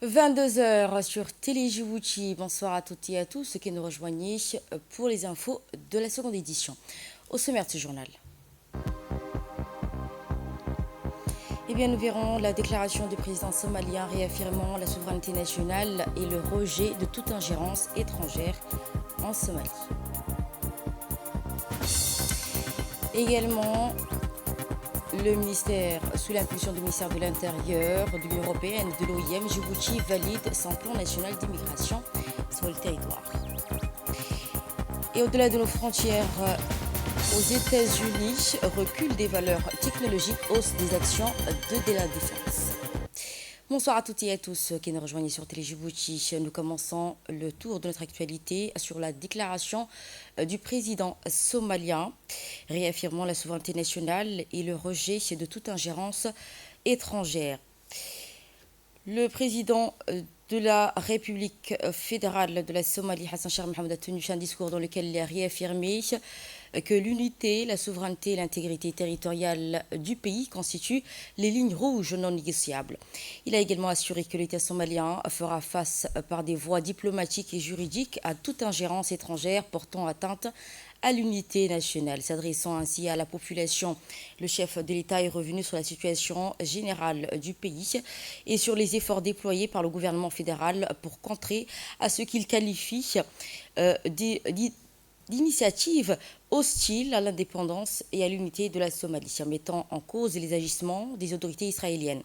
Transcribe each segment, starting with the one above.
22 heures sur Télé Djibouti. Bonsoir à toutes et à tous ceux qui nous rejoignent pour les infos de la seconde édition. Au sommaire de ce journal. Nous verrons la déclaration du président somalien réaffirmant la souveraineté nationale et le rejet de toute ingérence étrangère en Somalie. Également, le ministère, sous l'impulsion du ministère de l'Intérieur, de l'Union européenne et de l'OIM, Djibouti valide son plan national d'immigration sur le territoire. Et au-delà de nos frontières, aux États-Unis, recul des valeurs technologiques, hausse des actions de la défense. Bonsoir à toutes et à tous qui nous rejoignent sur Télé Djibouti. Nous commençons le tour de notre actualité sur la déclaration du président somalien réaffirmant la souveraineté nationale et le rejet de toute ingérence étrangère. Le président de la République fédérale de la Somalie, Hassan Sheikh Mohammed, a tenu un discours dans lequel il a réaffirmé que l'unité, la souveraineté et l'intégrité territoriale du pays constituent les lignes rouges non négociables. Il a également assuré que l'État somalien fera face par des voies diplomatiques et juridiques à toute ingérence étrangère portant atteinte à l'unité nationale. S'adressant ainsi à la population, le chef de l'État est revenu sur la situation générale du pays et sur les efforts déployés par le gouvernement fédéral pour contrer à ce qu'il qualifie d'initiatives hostiles à l'indépendance et à l'unité de la Somalie, en mettant en cause les agissements des autorités israéliennes.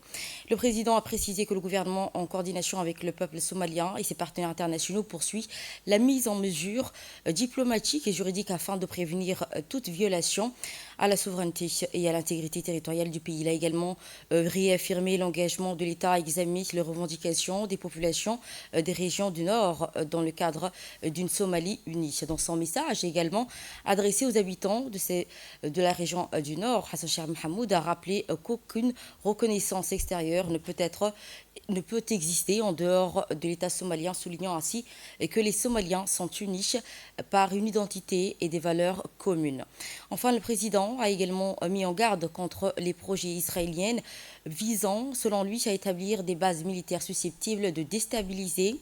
Le président a précisé que le gouvernement, en coordination avec le peuple somalien et ses partenaires internationaux, poursuit la mise en mesure diplomatique et juridique afin de prévenir toute violation à la souveraineté et à l'intégrité territoriale du pays. Il a également réaffirmé l'engagement de l'État à examiner les revendications des populations des régions du Nord dans le cadre d'une Somalie unie. Dans son message également adressé aux habitants de la région du Nord, Hassan Sheikh Mohammed a rappelé qu'aucune reconnaissance extérieure ne peut exister en dehors de l'État somalien, soulignant ainsi que les Somaliens sont unis par une identité et des valeurs communes. Enfin, le président a également mis en garde contre les projets israéliens visant, selon lui, à établir des bases militaires susceptibles de déstabiliser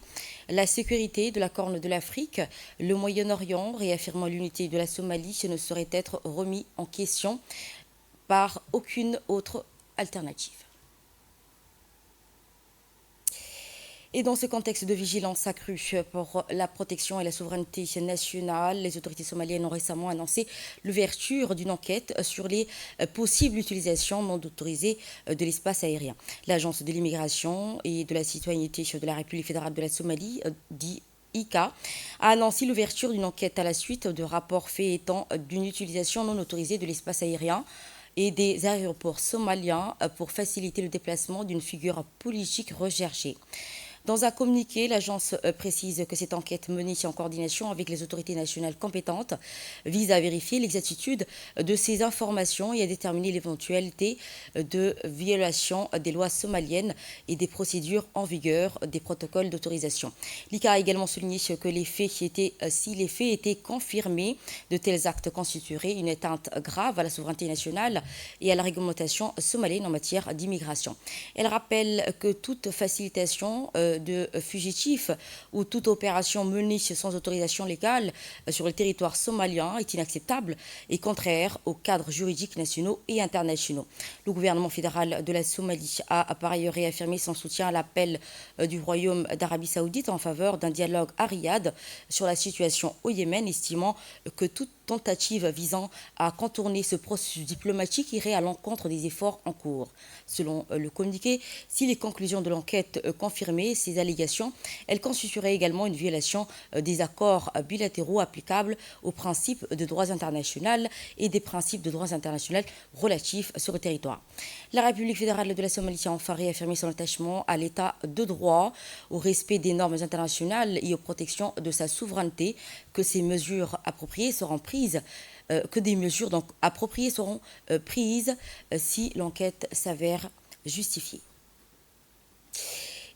la sécurité de la Corne de l'Afrique. Le Moyen-Orient, réaffirmant l'unité de la Somalie, ne saurait être remis en question par aucune autre alternative. Et dans ce contexte de vigilance accrue pour la protection et la souveraineté nationale, les autorités somaliennes ont récemment annoncé l'ouverture d'une enquête sur les possibles utilisations non autorisées de l'espace aérien. L'Agence de l'immigration et de la citoyenneté de la République fédérale de la Somalie, dit ICA, a annoncé l'ouverture d'une enquête à la suite de rapports faits étant d'une utilisation non autorisée de l'espace aérien et des aéroports somaliens pour faciliter le déplacement d'une figure politique recherchée. Dans un communiqué, l'agence précise que cette enquête menée en coordination avec les autorités nationales compétentes vise à vérifier l'exactitude de ces informations et à déterminer l'éventualité de violation des lois somaliennes et des procédures en vigueur des protocoles d'autorisation. L'ICA a également souligné que si les faits étaient confirmés, de tels actes constitueraient une atteinte grave à la souveraineté nationale et à la réglementation somalienne en matière d'immigration. Elle rappelle que toute facilitation de fugitifs ou toute opération menée sans autorisation légale sur le territoire somalien est inacceptable et contraire aux cadres juridiques nationaux et internationaux. Le gouvernement fédéral de la Somalie a par ailleurs réaffirmé son soutien à l'appel du Royaume d'Arabie Saoudite en faveur d'un dialogue à Riyad sur la situation au Yémen, estimant que toute tentative visant à contourner ce processus diplomatique irait à l'encontre des efforts en cours. Selon le communiqué, si les conclusions de l'enquête confirmaient ces allégations, elles constitueraient également une violation des accords bilatéraux applicables aux principes de droit international et des principes de droit international relatifs sur le territoire. La République fédérale de la Somalie a enfin réaffirmé son attachement à l'état de droit, au respect des normes internationales et aux protections de sa souveraineté, que ces mesures appropriées seront prises si l'enquête s'avère justifiée.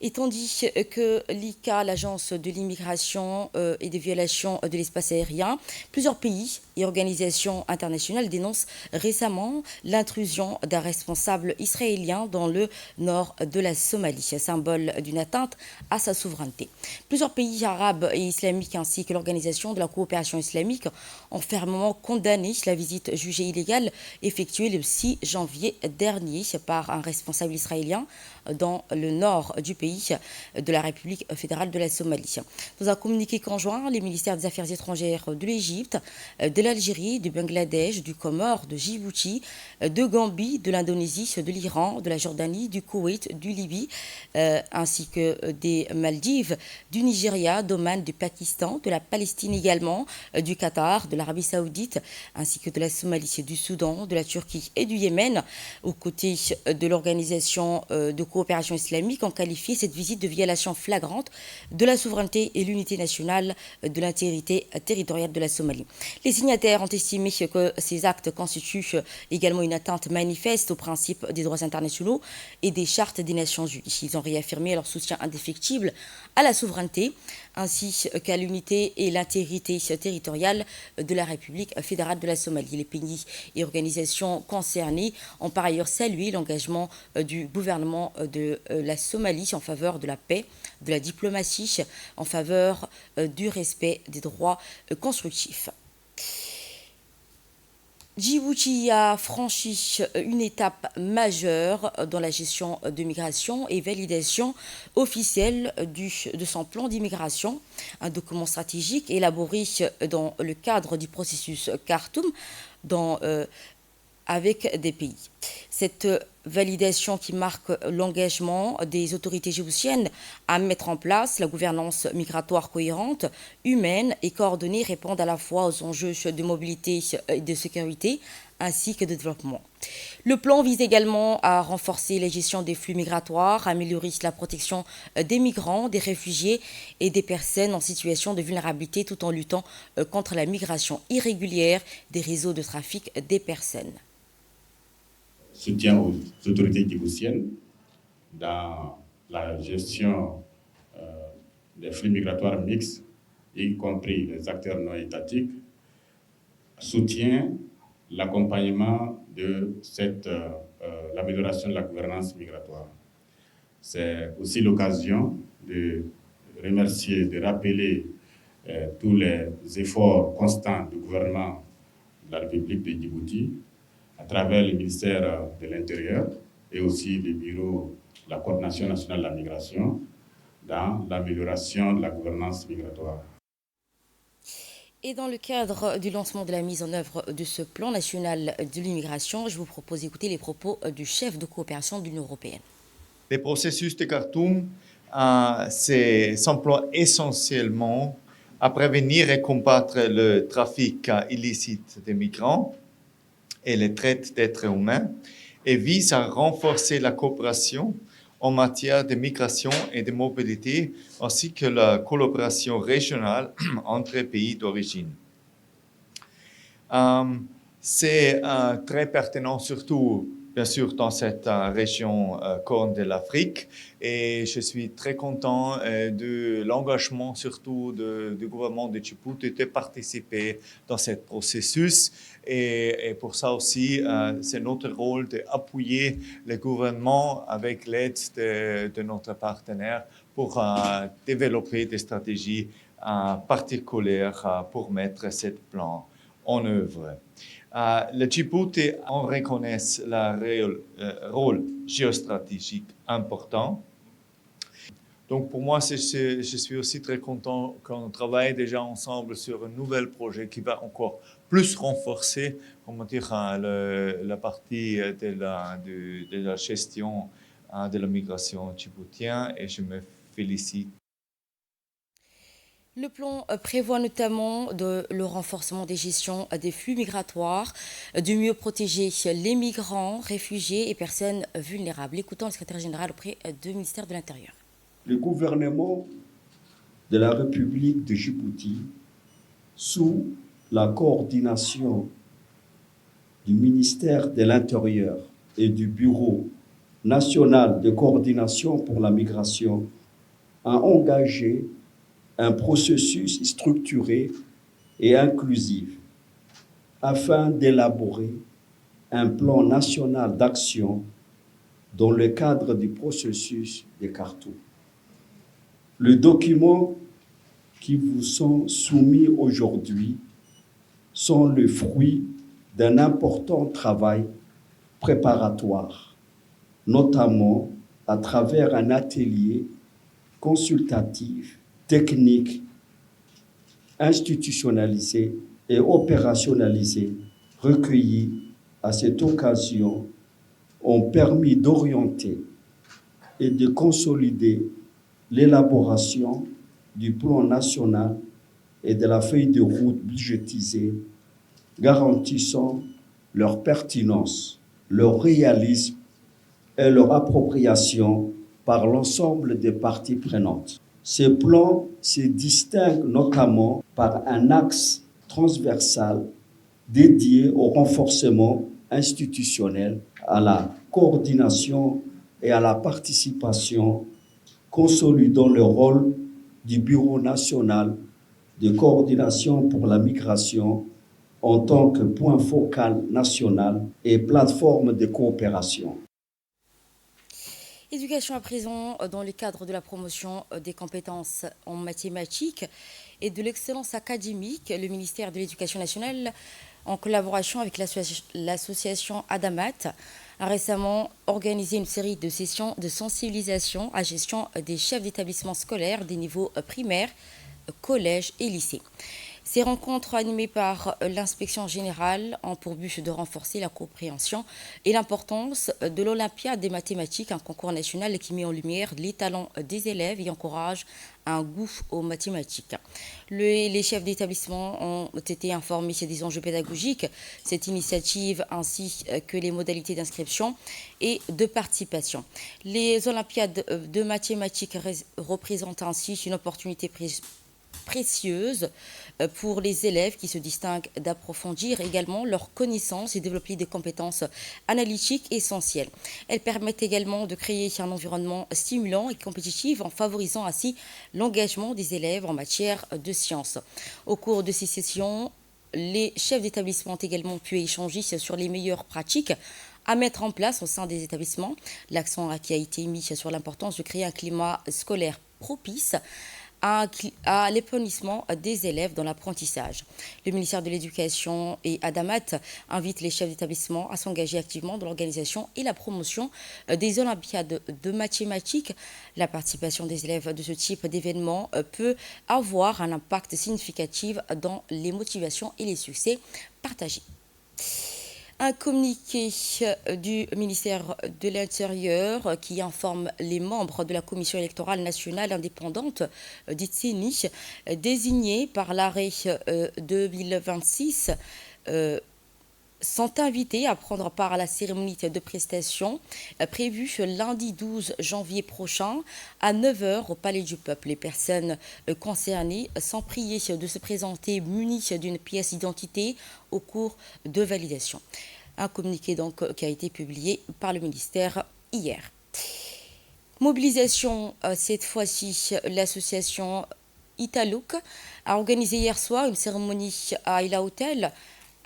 Et tandis que l'ICA, l'agence de l'immigration et des violations de l'espace aérien, plusieurs pays et organisations internationales dénoncent récemment l'intrusion d'un responsable israélien dans le nord de la Somalie, symbole d'une atteinte à sa souveraineté. Plusieurs pays arabes et islamiques ainsi que l'Organisation de la coopération islamique ont fermement condamné la visite jugée illégale effectuée le 6 janvier dernier par un responsable israélien dans le nord du pays de la République fédérale de la Somalie. Dans un communiqué conjoint, les ministères des Affaires étrangères de l'Égypte, de l'Algérie, du Bangladesh, du Comore, de Djibouti, de Gambie, de l'Indonésie, de l'Iran, de la Jordanie, du Koweït, du Libye, ainsi que des Maldives, du Nigeria, d'Oman, du Pakistan, de la Palestine également, du Qatar, de l'Arabie Saoudite, ainsi que de la Somalie, du Soudan, de la Turquie et du Yémen, aux côtés de l'Organisation de coopération islamique, ont qualifié cette visite de violation flagrante de la souveraineté et l'unité nationale de l'intégrité territoriale de la Somalie. Les signataires ont estimé que ces actes constituent également une atteinte manifeste aux principes des droits internationaux et des chartes des Nations Unies. Ils ont réaffirmé leur soutien indéfectible à la souveraineté ainsi qu'à l'unité et l'intégrité territoriale de la République fédérale de la Somalie. Les pays et organisations concernées ont par ailleurs salué l'engagement du gouvernement de la Somalie en faveur de la paix, de la diplomatie, en faveur du respect des droits constructifs. Djibouti a franchi une étape majeure dans la gestion de migration et validation officielle de son plan d'immigration, un document stratégique élaboré dans le cadre du processus Khartoum avec des pays. Cette validation qui marque l'engagement des autorités djiboutiennes à mettre en place la gouvernance migratoire cohérente, humaine et coordonnée répondent à la fois aux enjeux de mobilité et de sécurité ainsi que de développement. Le plan vise également à renforcer la gestion des flux migratoires, améliorer la protection des migrants, des réfugiés et des personnes en situation de vulnérabilité tout en luttant contre la migration irrégulière des réseaux de trafic des personnes. Soutien aux autorités djiboutiennes dans la gestion des flux migratoires mixtes, y compris les acteurs non étatiques, soutient l'accompagnement de l'amélioration de la gouvernance migratoire. C'est aussi l'occasion de remercier, de rappeler tous les efforts constants du gouvernement de la République de Djibouti à travers le ministère de l'Intérieur et aussi le bureau de la Coordination nationale de la migration dans l'amélioration de la gouvernance migratoire. Et dans le cadre du lancement de la mise en œuvre de ce plan national de l'immigration, je vous propose d'écouter les propos du chef de coopération de l'Union européenne. Le processus de Khartoum s'emploie essentiellement à prévenir et combattre le trafic illicite des migrants et les traite d'êtres humains et vise à renforcer la coopération en matière de migration et de mobilité, ainsi que la collaboration régionale entre pays d'origine. C'est très pertinent, surtout, bien sûr, dans cette région Corne de l'Afrique. Et je suis très content de l'engagement, surtout du gouvernement de Djibouti, de participer dans ce processus. Et pour ça aussi, c'est notre rôle d'appuyer le gouvernement avec l'aide de notre partenaire pour développer des stratégies particulières pour mettre ce plan en œuvre. Le Djibouti, on reconnaît le rôle géostratégique important. Donc pour moi, je suis aussi très content qu'on travaille déjà ensemble sur un nouvel projet qui va encore plus renforcer, comment dire, la partie de la gestion de la migration djiboutienne, et je me félicite. Le plan prévoit notamment le renforcement des gestions des flux migratoires, de mieux protéger les migrants, réfugiés et personnes vulnérables. Écoutons le secrétaire général auprès du ministère de l'Intérieur. Le gouvernement de la République de Djibouti, sous la coordination du ministère de l'Intérieur et du Bureau national de coordination pour la migration, a engagé un processus structuré et inclusif afin d'élaborer un plan national d'action dans le cadre du processus de Khartoum. Les documents qui vous sont soumis aujourd'hui sont le fruit d'un important travail préparatoire, notamment à travers un atelier consultatif, technique, institutionnalisé et opérationnalisé, recueillis à cette occasion, ont permis d'orienter et de consolider l'élaboration du plan national et de la feuille de route budgétisée, garantissant leur pertinence, leur réalisme et leur appropriation par l'ensemble des parties prenantes. Ce plan se distingue notamment par un axe transversal dédié au renforcement institutionnel, à la coordination et à la participation, consolidant le rôle du Bureau national de coordination pour la migration en tant que point focal national et plateforme de coopération. Éducation à présent dans le cadre de la promotion des compétences en mathématiques et de l'excellence académique, le ministère de l'Éducation nationale, en collaboration avec l'association Adamat, a récemment organisé une série de sessions de sensibilisation à la gestion des chefs d'établissement scolaires des niveaux primaires, collège et lycée. Ces rencontres animées par l'inspection générale ont pour but de renforcer la compréhension et l'importance de l'Olympiade des mathématiques, un concours national qui met en lumière les talents des élèves et encourage un goût aux mathématiques. Les chefs d'établissement ont été informés des enjeux pédagogiques, cette initiative ainsi que les modalités d'inscription et de participation. Les Olympiades de mathématiques représentent ainsi une opportunité précieuse pour les élèves qui se distinguent d'approfondir également leurs connaissances et développer des compétences analytiques essentielles. Elles permettent également de créer un environnement stimulant et compétitif en favorisant ainsi l'engagement des élèves en matière de sciences. Au cours de ces sessions, les chefs d'établissement ont également pu échanger sur les meilleures pratiques à mettre en place au sein des établissements. L'accent qui a été mis sur l'importance de créer un climat scolaire propice à l'épanouissement des élèves dans l'apprentissage. Le ministère de l'Éducation et Adamat invite les chefs d'établissement à s'engager activement dans l'organisation et la promotion des Olympiades de mathématiques. La participation des élèves de ce type d'événement peut avoir un impact significatif dans les motivations et les succès partagés. Un communiqué du ministère de l'Intérieur qui informe les membres de la Commission électorale nationale indépendante, dite CENI, désignés par l'arrêt 2026, sont invités à prendre part à la cérémonie de prestation prévue lundi 12 janvier prochain à 9h au Palais du Peuple. Les personnes concernées sont priées de se présenter munies d'une pièce d'identité au cours de validation. Un communiqué donc qui a été publié par le ministère hier. Mobilisation, cette fois-ci, l'association Italouk a organisé hier soir une cérémonie à Ila Hotel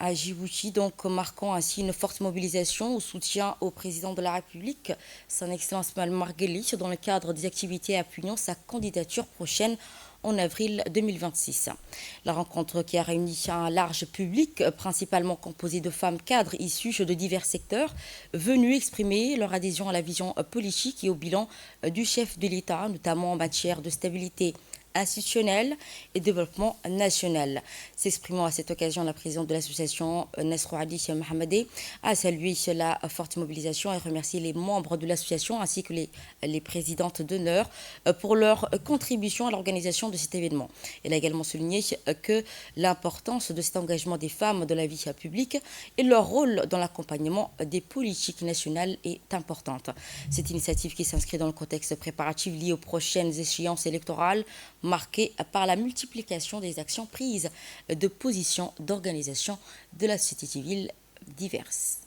à Djibouti, donc marquant ainsi une forte mobilisation au soutien au président de la République, son Excellence Marguerite, dans le cadre des activités appuyant sa candidature prochaine en avril 2026. La rencontre qui a réuni un large public, principalement composé de femmes cadres issues de divers secteurs, venues exprimer leur adhésion à la vision politique et au bilan du chef de l'État, notamment en matière de stabilité institutionnel et développement national. S'exprimant à cette occasion, la présidente de l'association, Nasrou Ali Mohamedé, a salué la forte mobilisation et remercié les membres de l'association ainsi que les présidentes d'honneur pour leur contribution à l'organisation de cet événement. Elle a également souligné que l'importance de cet engagement des femmes dans la vie publique et leur rôle dans l'accompagnement des politiques nationales est importante. Cette initiative qui s'inscrit dans le contexte préparatif lié aux prochaines échéances électorales marqué par la multiplication des actions prises de positions d'organisation de la société civile diverses.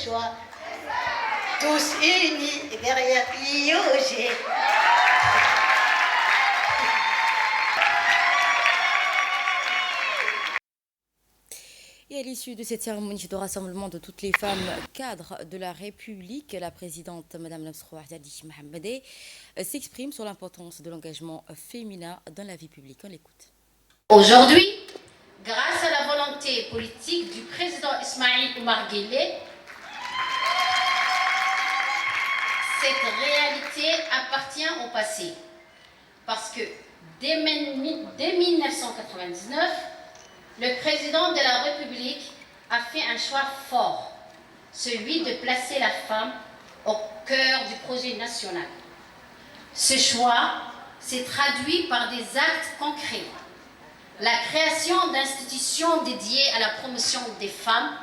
choix. Tous unis derrière IOG. Et à l'issue de cette cérémonie de rassemblement de toutes les femmes cadres de la République, la présidente Mme Nasroua Hadji Mohamedé s'exprime sur l'importance de l'engagement féminin dans la vie publique. On l'écoute. Aujourd'hui, grâce à la volonté politique du président Ismaïl Omar Guelleh, cette réalité appartient au passé. Parce que dès 1999, le président de la République a fait un choix fort, celui de placer la femme au cœur du projet national. Ce choix s'est traduit par des actes concrets. La création d'institutions dédiées à la promotion des femmes,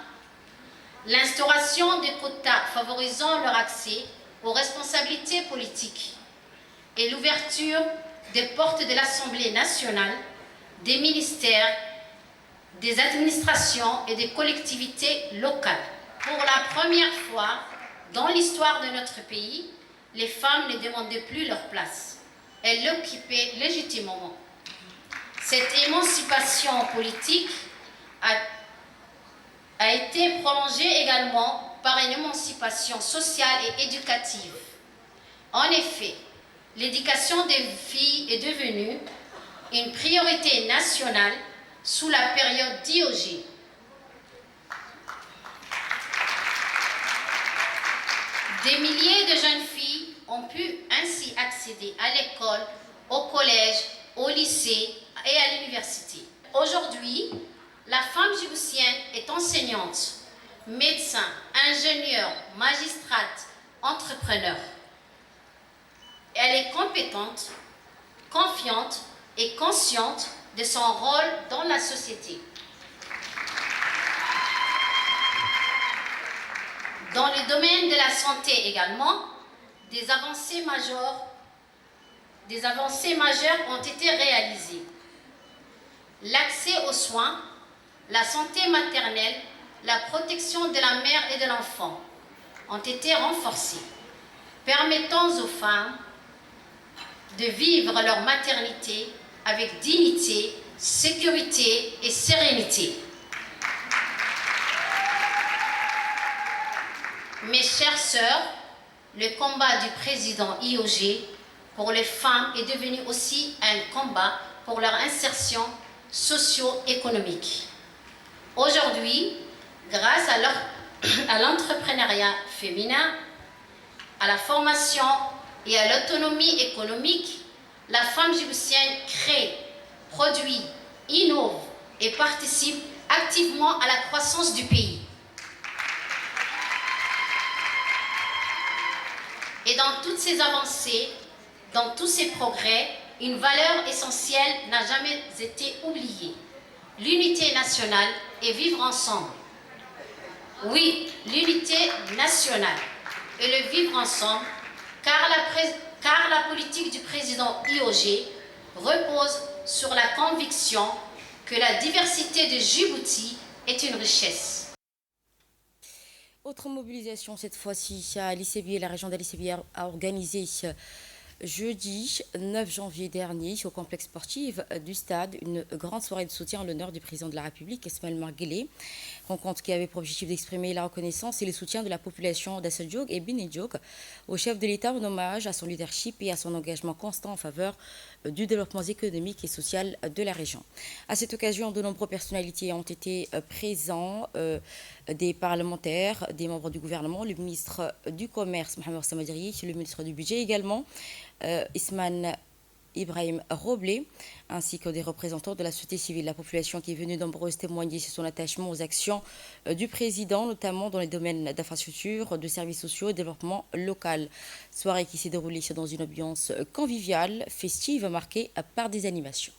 l'instauration de quotas favorisant leur accès aux responsabilités politiques et l'ouverture des portes de l'Assemblée nationale, des ministères, des administrations et des collectivités locales. Pour la première fois dans l'histoire de notre pays, les femmes ne demandaient plus leur place. Elles l'occupaient légitimement. Cette émancipation politique a été prolongée également par une émancipation sociale et éducative. En effet, l'éducation des filles est devenue une priorité nationale sous la période d'IOG. Des milliers de jeunes filles ont pu ainsi accéder à l'école, au collège, au lycée et à l'université. Aujourd'hui, la femme djiboutienne est enseignante, médecin, ingénieure, magistrate, entrepreneur. Elle est compétente, confiante et consciente de son rôle dans la société. Dans le domaine de la santé également, des avancées majeures ont été réalisées. L'accès aux soins, la santé maternelle, la protection de la mère et de l'enfant ont été renforcés, permettant aux femmes de vivre leur maternité avec dignité, sécurité et sérénité. Mes chères sœurs, le combat du président IOG pour les femmes est devenu aussi un combat pour leur insertion socio-économique. Aujourd'hui, grâce à l'entrepreneuriat féminin, à la formation et à l'autonomie économique, la femme djiboutienne crée, produit, innove et participe activement à la croissance du pays. Et dans toutes ces avancées, dans tous ces progrès, une valeur essentielle n'a jamais été oubliée. L'unité nationale et vivre ensemble. Oui, l'unité nationale et le vivre ensemble, car la politique du président IOG repose sur la conviction que la diversité de Djibouti est une richesse. Autre mobilisation, cette fois-ci à l'ICBI, la région d'Ali a organisé jeudi 9 janvier dernier au complexe sportif du stade une grande soirée de soutien en l'honneur du président de la République, Ismaïl Omar Guelleh. Rencontre qui avait pour objectif d'exprimer la reconnaissance et le soutien de la population d'Assadjoug et Benedjoug au chef de l'État en hommage à son leadership et à son engagement constant en faveur du développement économique et social de la région. À cette occasion, de nombreuses personnalités ont été présents, des parlementaires, des membres du gouvernement, le ministre du Commerce, Mohamed Samadiri, le ministre du Budget également, Isman Ibrahim Roblé, ainsi que des représentants de la société civile. La population qui est venue nombreuse témoigner sur son attachement aux actions du président, notamment dans les domaines d'infrastructure, de services sociaux et de développement local. Soirée qui s'est déroulée dans une ambiance conviviale, festive, marquée par des animations.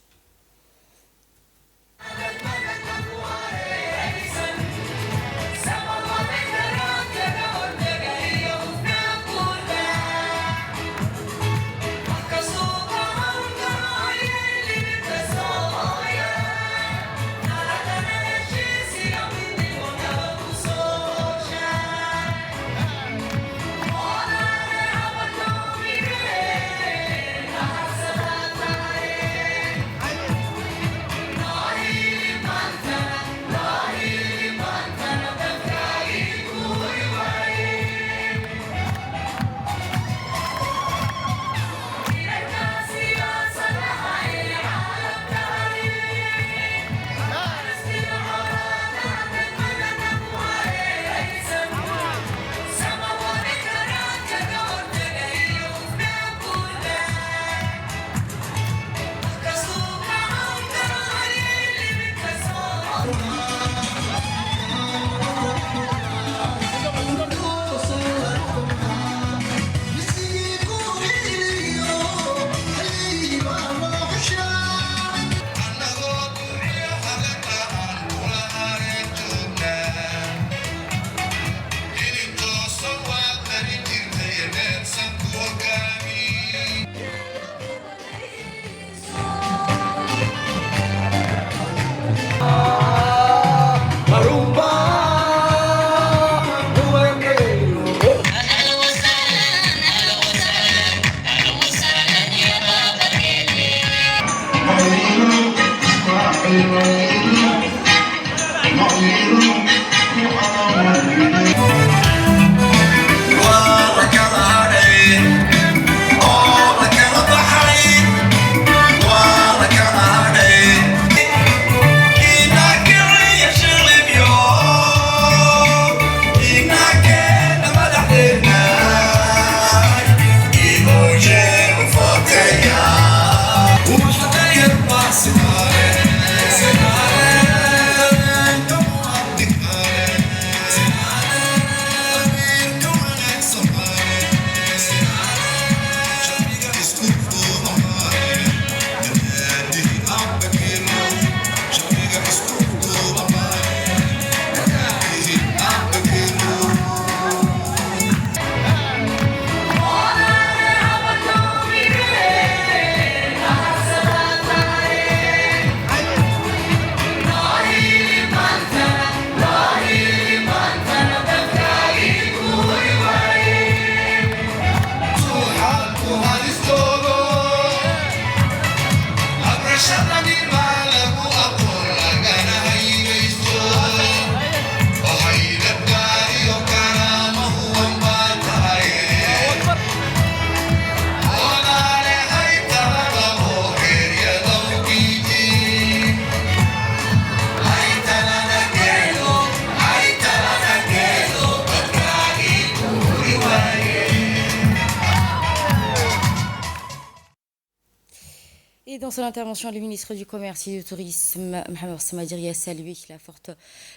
Et dans son intervention, le ministre du Commerce et du Tourisme, Mohamed Samadiri, a salué la forte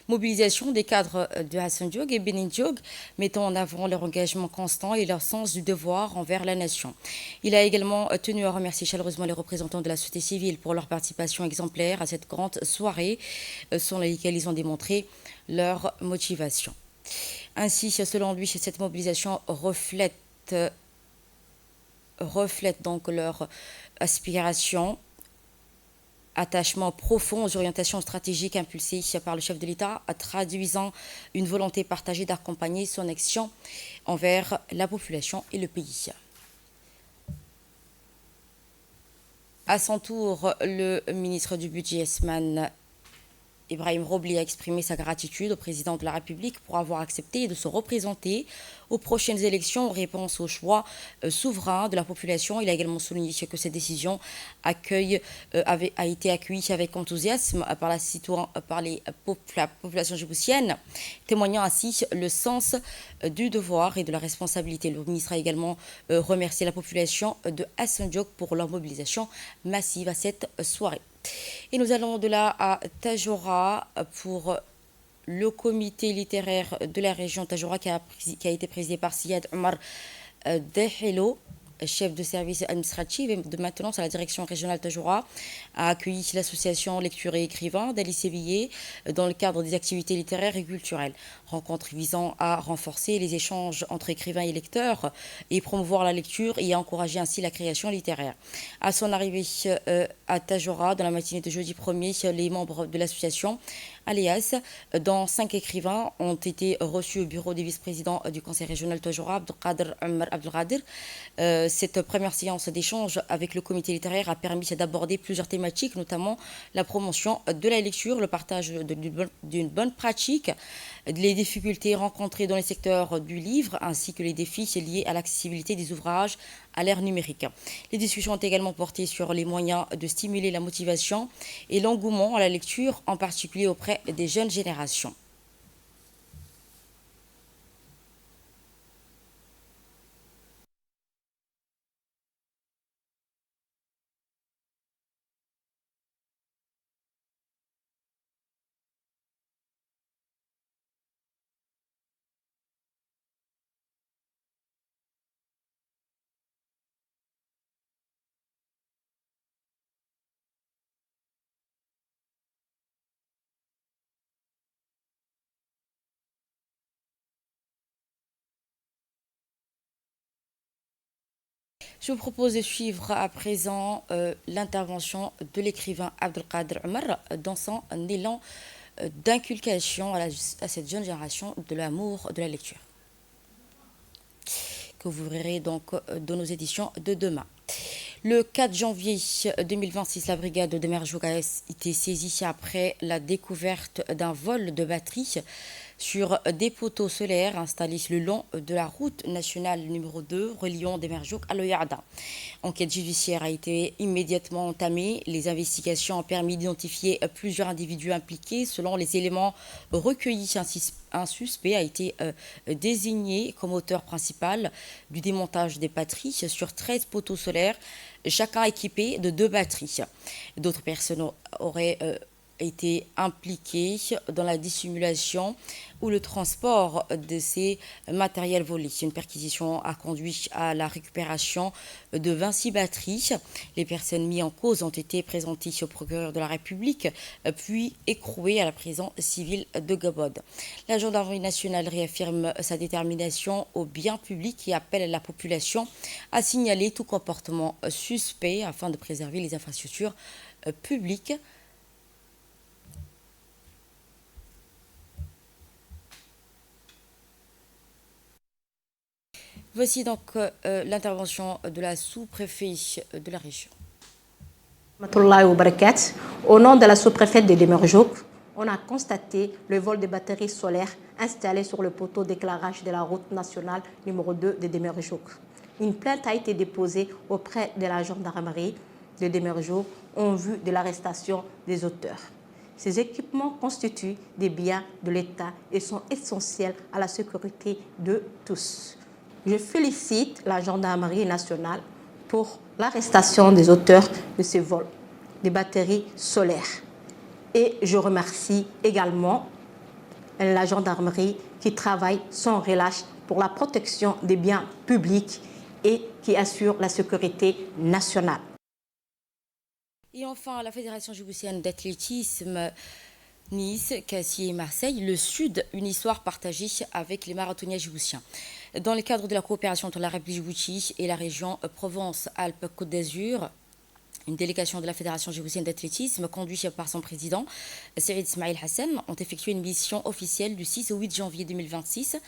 mobilisation des cadres de Hassan Diog et Benin Diog, mettant en avant leur engagement constant et leur sens du devoir envers la nation. Il a également tenu à remercier chaleureusement les représentants de la société civile pour leur participation exemplaire à cette grande soirée, selon laquelle ils ont démontré leur motivation. Ainsi, selon lui, cette mobilisation reflète donc leur aspiration, attachement profond aux orientations stratégiques impulsées par le chef de l'État, traduisant une volonté partagée d'accompagner son action envers la population et le pays. À son tour, le ministre du Budget, Esman Ibrahim Robli, a exprimé sa gratitude au président de la République pour avoir accepté de se représenter aux prochaines élections en réponse au choix souverain de la population. Il a également souligné que cette décision a été accueillie avec enthousiasme par la population djiboutienne, témoignant ainsi le sens du devoir et de la responsabilité. Le ministre a également remercié la population de Hassan Diog pour leur mobilisation massive à cette soirée. Et nous allons de là à Tadjoura pour le comité littéraire de la région Tadjoura qui a été présidé par Siad Omar Dehelo, chef de service administratif et de maintenance à la direction régionale Tadjoura, a accueilli l'association Lecture et Écrivains d'Alice Sévillier dans le cadre des activités littéraires et culturelles. Rencontre visant à renforcer les échanges entre écrivains et lecteurs et promouvoir la lecture et à encourager ainsi la création littéraire. À son arrivée à Tadjoura, dans la matinée de jeudi 1er, les membres de l'association Alias, dont 5 écrivains, ont été reçus au bureau des vice-présidents du conseil régional Tadjoura, Abdelkader Omar Abdelkader. Cette première séance d'échange avec le comité littéraire a permis d'aborder plusieurs thématiques, notamment la promotion de la lecture, le partage d'une bonne pratique, les difficultés rencontrées dans les secteurs du livre, ainsi que les défis liés à l'accessibilité des ouvrages à l'ère numérique. Les discussions ont également porté sur les moyens de stimuler la motivation et l'engouement à la lecture, en particulier auprès des jeunes générations. Je vous propose de suivre à présent l'intervention de l'écrivain Abdelkader Omar dans son élan d'inculcation à cette jeune génération de l'amour de la lecture, que vous verrez donc dans nos éditions de demain. Le 4 janvier 2026, la brigade de Merjoug a été saisie après la découverte d'un vol de batterie sur des poteaux solaires installés le long de la route nationale numéro 2 reliant Demerjouk à Loyarda. Enquête judiciaire a été immédiatement entamée. Les investigations ont permis d'identifier plusieurs individus impliqués. Selon les éléments recueillis, un suspect a été désigné comme auteur principal du démontage des batteries sur 13 poteaux solaires, chacun équipé de 2 batteries. D'autres personnes auraient été impliquées dans la dissimulation ou le transport de ces matériels volés. Une perquisition a conduit à la récupération de 26 batteries. Les personnes mises en cause ont été présentées au procureur de la République, puis écrouées à la prison civile de Gabod. La gendarmerie nationale réaffirme sa détermination au bien public et appelle la population à signaler tout comportement suspect afin de préserver les infrastructures publiques. Voici donc l'intervention de la sous-préfet de la région. Au nom de la sous-préfète de Demerjouk, on a constaté le vol de batteries solaires installées sur le poteau d'éclairage de la route nationale numéro 2 de Demerjouk. Une plainte a été déposée auprès de la gendarmerie de Demerjouk en vue de l'arrestation des auteurs. Ces équipements constituent des biens de l'État et sont essentiels à la sécurité de tous. Je félicite la gendarmerie nationale pour l'arrestation des auteurs de ces vols, des batteries solaires. Et je remercie également la gendarmerie qui travaille sans relâche pour la protection des biens publics et qui assure la sécurité nationale. Et enfin, la Fédération djiboutienne d'athlétisme Nice, Cassis et Marseille, le Sud, une histoire partagée avec les marathoniens djiboutiens. Dans le cadre de la coopération entre la République djibouti et la région Provence-Alpes-Côte d'Azur, une délégation de la Fédération djiboutienne d'athlétisme, conduite par son président, Saïd Ismail Hassan, ont effectué une mission officielle du 6 au 8 janvier 2026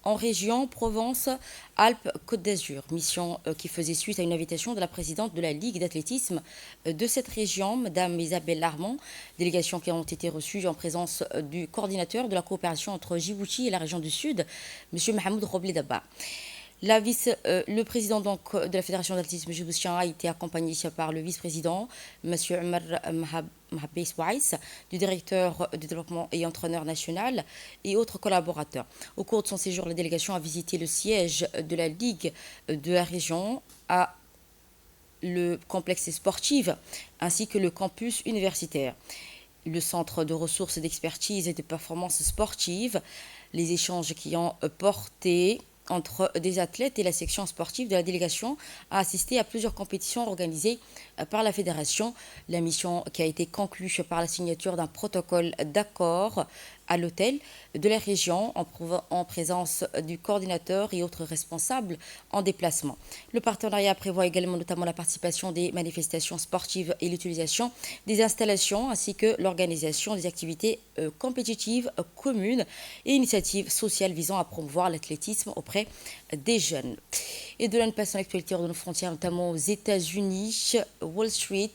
en région Provence-Alpes-Côte d'Azur. Mission qui faisait suite à une invitation de la présidente de la Ligue d'athlétisme de cette région, Mme Isabelle Larmont. Délégation qui ont été reçues en présence du coordinateur de la coopération entre Djibouti et la région du Sud, M. Mahmoud Roblé Daba. Le président donc, de la Fédération d'athlétisme djiboutien a été accompagné par le vice-président, M. Omar Mhabé Souaïs, du directeur de développement et entraîneur national et autres collaborateurs. Au cours de son séjour, la délégation a visité le siège de la Ligue de la région à le complexe sportif ainsi que le campus universitaire, le centre de ressources d'expertise et de performance sportive, les échanges qui ont porté entre des athlètes et la section sportive de la délégation a assisté à plusieurs compétitions organisées par la fédération. La mission qui a été conclue par la signature d'un protocole d'accord à l'hôtel de la région en présence du coordinateur et autres responsables en déplacement. Le partenariat prévoit également notamment la participation des manifestations sportives et l'utilisation des installations ainsi que l'organisation des activités compétitives communes et initiatives sociales visant à promouvoir l'athlétisme auprès des jeunes. Et de là, nous passons à l'actualité hors de nos frontières, notamment aux États-Unis. Wall Street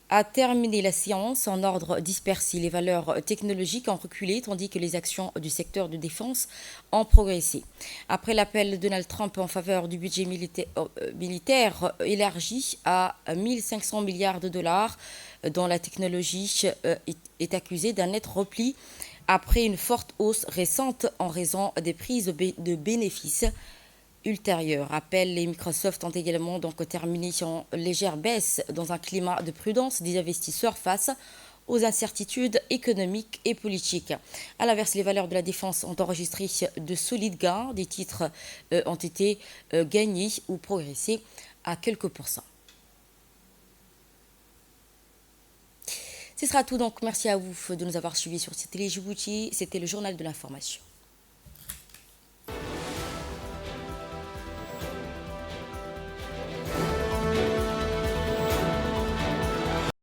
a terminé la séance en ordre dispersé. Les valeurs technologiques ont reculé, tandis que les actions du secteur de défense ont progressé. Après l'appel de Donald Trump en faveur du budget militaire élargi à 1 500 milliards de dollars, dont la technologie est accusée d'un net repli après une forte hausse récente en raison des prises de bénéfices ultérieures. Apple et Microsoft ont également donc terminé en légère baisse dans un climat de prudence des investisseurs face aux incertitudes économiques et politiques. À l'inverse, les valeurs de la défense ont enregistré de solides gains. Des titres ont été gagnés ou progressés à quelques pourcents. Ce sera tout donc. Merci à vous de nous avoir suivis sur Télé Djibouti. C'était le journal de l'information.